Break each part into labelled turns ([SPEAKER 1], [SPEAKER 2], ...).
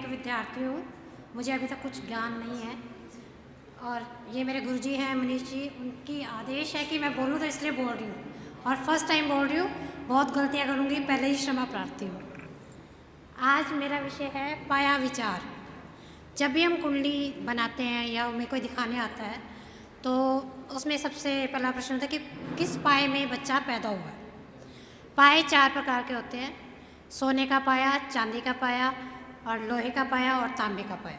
[SPEAKER 1] एक विद्यार्थी हूँ। मुझे अभी तक कुछ ज्ञान नहीं है और ये मेरे गुरुजी हैं मनीष जी, उनकी आदेश है कि मैं बोलूँ तो इसलिए बोल रही हूँ और फर्स्ट टाइम बोल रही हूँ। बहुत गलतियाँ करूँगी, पहले ही क्षमा प्रार्थी हूँ। आज मेरा विषय है पाया विचार। जब भी हम कुंडली बनाते हैं या हमें कोई दिखाने आता है तो उसमें सबसे पहला प्रश्न होता है कि किस पाए में बच्चा पैदा हुआ है। पाए 4 प्रकार के होते हैं: सोने का पाया, चांदी का पाया और लोहे का पाया और तांबे का पाया।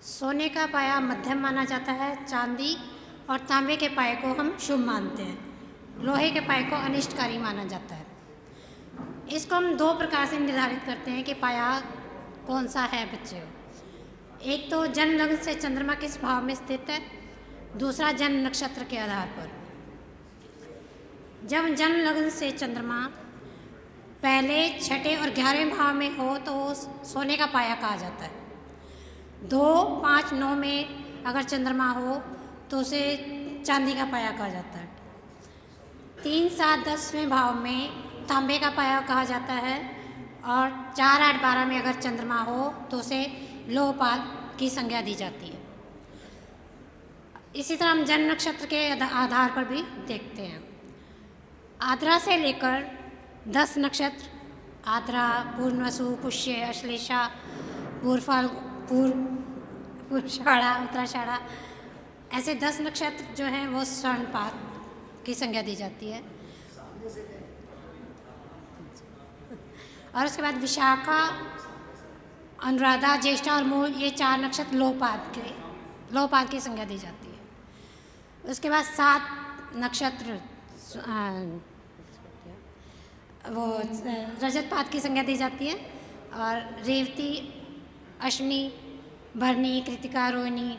[SPEAKER 1] सोने का पाया मध्यम माना जाता है, चांदी और तांबे के पाए को हम शुभ मानते हैं, लोहे के पाए को अनिष्टकारी माना जाता है। इसको हम 2 प्रकार से निर्धारित करते हैं कि पाया कौन सा है बच्चे को। एक तो जन्म लग्न से चंद्रमा किस भाव में स्थित है, दूसरा जन्म नक्षत्र के आधार पर। जब जन्म लग्न से चंद्रमा पहले, छठे और 11वें भाव में हो तो सोने का पाया कहा जाता है। 2, 5, 9 में अगर चंद्रमा हो तो उसे चांदी का पाया कहा जाता है। 3, 7, 10वें भाव में तांबे का पाया कहा जाता है और 4, 8, 12 में अगर चंद्रमा हो तो उसे लोहपाद की संज्ञा दी जाती है। इसी तरह हम जन्म नक्षत्र के आधार पर भी देखते हैं। आद्रा से लेकर 10 नक्षत्र, आद्रा, पूर्णवसु, पुष्य, अश्लेषा, पूर्वाषाढ़ा, उत्तराषाढ़ा, ऐसे 10 नक्षत्र जो हैं वो स्वर्णपात की संज्ञा दी जाती है। और उसके बाद विशाखा, अनुराधा, ज्येष्ठा और मूल, ये 4 नक्षत्र लोहपाद की संज्ञा दी जाती है। उसके बाद 7 नक्षत्र वो रजतपात की संज्ञा दी जाती है और रेवती, अश्विनी, भरणी, कृतिका, रोहिणी,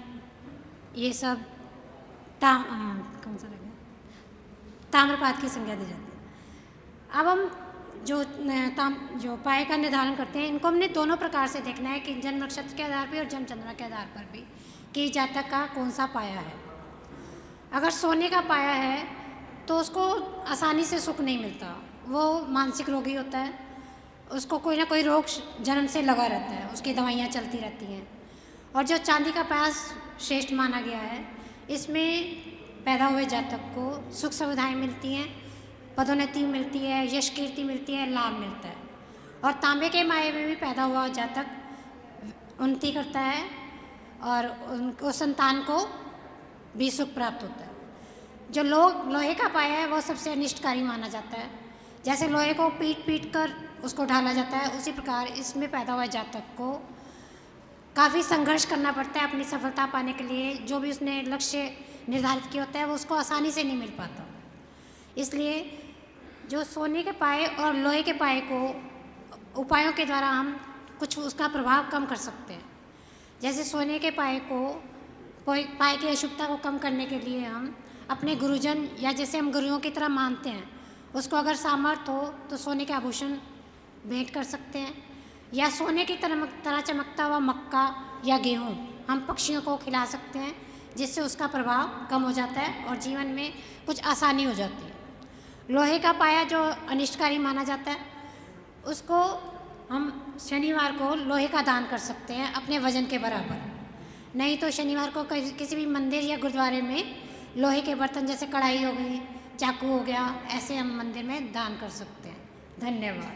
[SPEAKER 1] ये सब कौन सा लगे ताम्रपात की संज्ञा दी जाती है। अब हम जो पाए का निर्धारण करते हैं, इनको हमने दोनों प्रकार से देखना है कि जन्म नक्षत्र के आधार पर और जन्म चंद्रमा के आधार पर भी कि जातक का कौन सा पाया है। अगर सोने का पाया है तो उसको आसानी से सुख नहीं मिलता, वो मानसिक रोगी होता है, उसको कोई ना कोई रोग जन्म से लगा रहता है, उसकी दवाइयाँ चलती रहती हैं। और जो चांदी का पाया श्रेष्ठ माना गया है, इसमें पैदा हुए जातक को सुख सुविधाएँ मिलती हैं, पदोन्नति मिलती है, यश कीर्ति मिलती है, लाभ मिलता है। और तांबे के माये में भी पैदा हुआ जातक उन्नति करता है और उनको संतान को भी सुख प्राप्त होता है। जो लोहे का पाया है वो सबसे अनिष्टकारी माना जाता है। जैसे लोहे को पीट कर उसको ढाला जाता है, उसी प्रकार इसमें पैदा हुआ जातक को काफ़ी संघर्ष करना पड़ता है अपनी सफलता पाने के लिए। जो भी उसने लक्ष्य निर्धारित किया होता है वो उसको आसानी से नहीं मिल पाता। इसलिए जो सोने के पाए और लोहे के पाए को उपायों के द्वारा हम कुछ उसका प्रभाव कम कर सकते हैं। जैसे सोने के पाए पाए की अशुभता को कम करने के लिए हम अपने गुरुजन या जैसे हम गुरुओं की तरह मानते हैं, उसको अगर सामर्थ्य हो तो सोने के आभूषण भेंट कर सकते हैं, या सोने की तरह चमकता हुआ मक्का या गेहूँ हम पक्षियों को खिला सकते हैं, जिससे उसका प्रभाव कम हो जाता है और जीवन में कुछ आसानी हो जाती है। लोहे का पाया जो अनिष्टकारी माना जाता है, उसको हम शनिवार को लोहे का दान कर सकते हैं अपने वजन के बराबर। नहीं तो शनिवार को किसी भी मंदिर या गुरुद्वारे में लोहे के बर्तन जैसे कढ़ाई हो गई, चाकू हो गया, ऐसे हम मंदिर में दान कर सकते हैं। धन्यवाद।